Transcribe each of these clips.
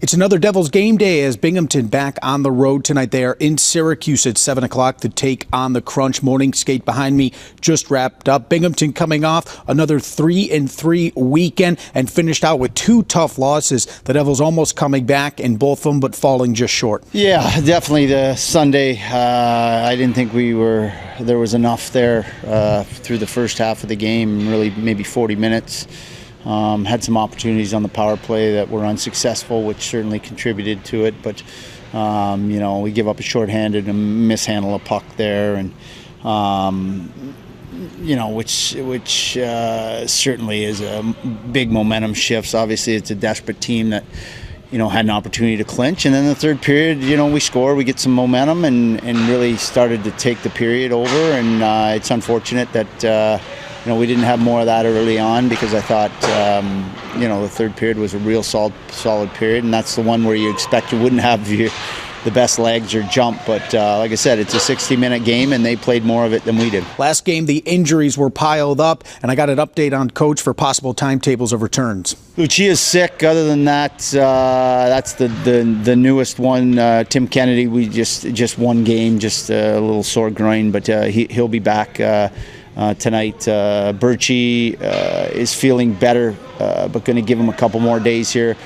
It's another Devils game day as Binghamton back on the road tonight. They are in Syracuse at 7 o'clock to take on the Crunch. Morning skate behind me just wrapped up. Binghamton coming off another 3-3 weekend and finished out with two tough losses. The Devils almost coming back in both of them, but falling just short. Yeah, definitely the Sunday. I didn't think there was enough there through the first half of the game, really maybe 40 minutes. Had some opportunities on the power play that were unsuccessful, which certainly contributed to it. But we give up a shorthanded and mishandle a puck there, and which certainly is a big momentum shifts. Obviously, it's a desperate team that had an opportunity to clinch, and then the third period, we score, we get some momentum, and really started to take the period over. And it's unfortunate that. We didn't have more of that early on, because I thought, the third period was a real solid period, and that's the one where you expect you wouldn't have the best legs or jump. But like I said, it's a 60-minute game, and they played more of it than we did. Last game, the injuries were piled up, and I got an update on Coach for possible timetables of returns. Lucia's sick. Other than that, that's the newest one. Tim Kennedy, we just one game, just a little sore groin, but he'll be back tonight. Birchie is feeling better, but going to give him a couple more days here.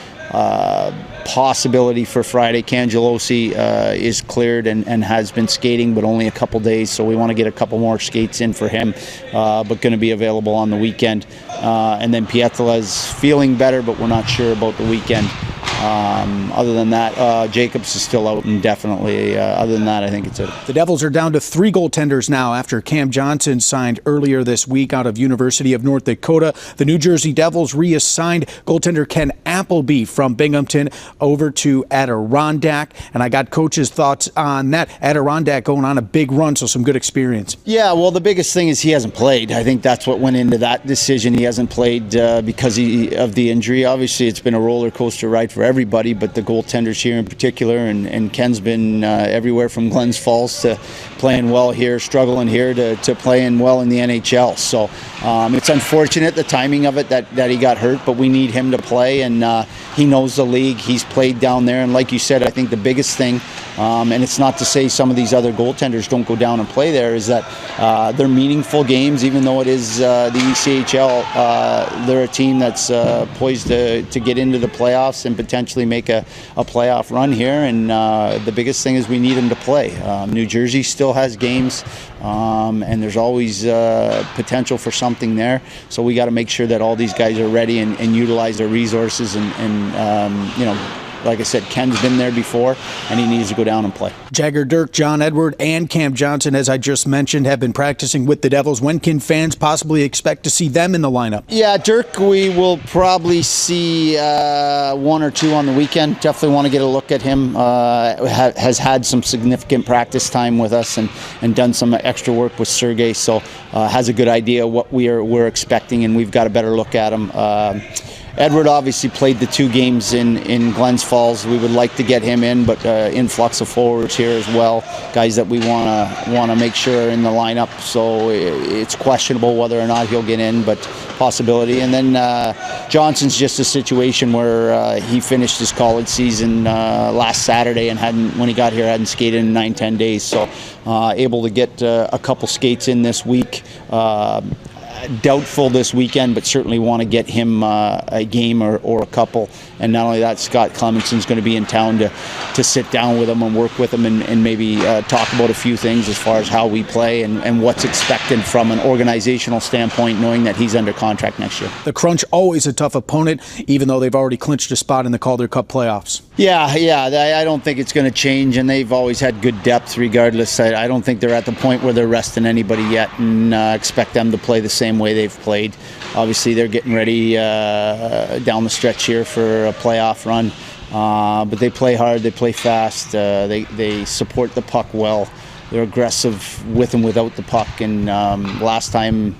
Possibility for Friday. Cangelosi is cleared and has been skating, but only a couple days, so we want to get a couple more skates in for him, but going to be available on the weekend. And then Pietala's feeling better, but we're not sure about the weekend. Other than that, Jacobs is still out indefinitely. Other than that, I think it's it. The Devils are down to 3 goaltenders now after Cam Johnson signed earlier this week out of University of North Dakota. The New Jersey Devils reassigned goaltender Ken Appleby from Binghamton over to Adirondack, and I got Coach's thoughts on that. Adirondack going on a big run, so some good experience. Yeah, well, the biggest thing is he hasn't played. I think that's what went into that decision. He hasn't played because of the injury. Obviously, it's been a roller coaster ride for everybody, but the goaltenders here in particular, and Ken's been everywhere from Glens Falls to playing well here, struggling here, to playing well in the NHL. So it's unfortunate, the timing of it, that he got hurt, but we need him to play, and he knows the league. He's played down there, and like you said, I think the biggest thing, and it's not to say some of these other goaltenders don't go down and play there, is that they're meaningful games. Even though it is the ECHL, they're a team that's poised to get into the playoffs and potentially make a playoff run here, and the biggest thing is we need them to play. New Jersey still has games, and there's always potential for something there, so we got to make sure that all these guys are ready and utilize their resources, and like I said, Ken's been there before, and he needs to go down and play. Jagger Dirk, John Edward, and Cam Johnson, as I just mentioned, have been practicing with the Devils. When can fans possibly expect to see them in the lineup? Yeah, Dirk, we will probably see 1 or 2 on the weekend. Definitely want to get a look at him. Has had some significant practice time with us and done some extra work with Sergey, so has a good idea what we're expecting, and we've got a better look at him. Edward obviously played the 2 games in Glens Falls. We would like to get him in, but influx of forwards here as well, guys that we want to make sure are in the lineup. So it's questionable whether or not he'll get in, but possibility. And then Johnson's just a situation where he finished his college season last Saturday and when he got here, hadn't skated in 9-10 days. So able to get a couple skates in this week. Doubtful this weekend, but certainly want to get him a game or a couple. And not only that, Scott Clemenson's going to be in town to sit down with him and work with him and maybe talk about a few things as far as how we play and what's expected from an organizational standpoint, knowing that he's under contract next year. The Crunch, always a tough opponent, even though they've already clinched a spot in the Calder Cup playoffs. Yeah, I don't think it's going to change, and they've always had good depth regardless. I don't think they're at the point where they're resting anybody yet, and expect them to play the same way they've played. Obviously, they're getting ready down the stretch here for a playoff run, but they play hard, they play fast, they support the puck well. They're aggressive with and without the puck, and last time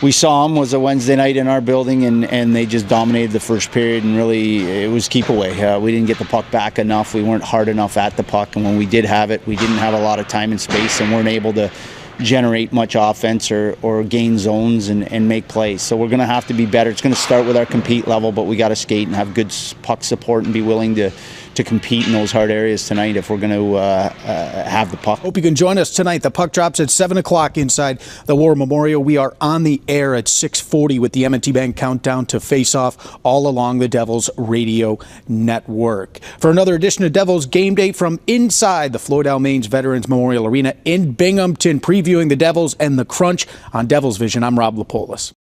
we saw them was a Wednesday night in our building, and they just dominated the first period, and really it was keep away. We didn't get the puck back enough. We weren't hard enough at the puck, and when we did have it, we didn't have a lot of time and space and weren't able to generate much offense or gain zones and make plays. So we're going to have to be better. It's going to start with our compete level, but we got to skate and have good puck support and be willing to compete in those hard areas tonight if we're going to have the puck. Hope you can join us tonight. The puck drops at 7 o'clock inside the War Memorial. We are on the air at 6:40 with the M&T Bank Countdown to face off all along the Devils radio network. For another edition of Devils Game Day from inside the Floyd Almains Veterans Memorial Arena in Binghamton, previewing the Devils and the Crunch on Devils Vision, I'm Rob Lapolis.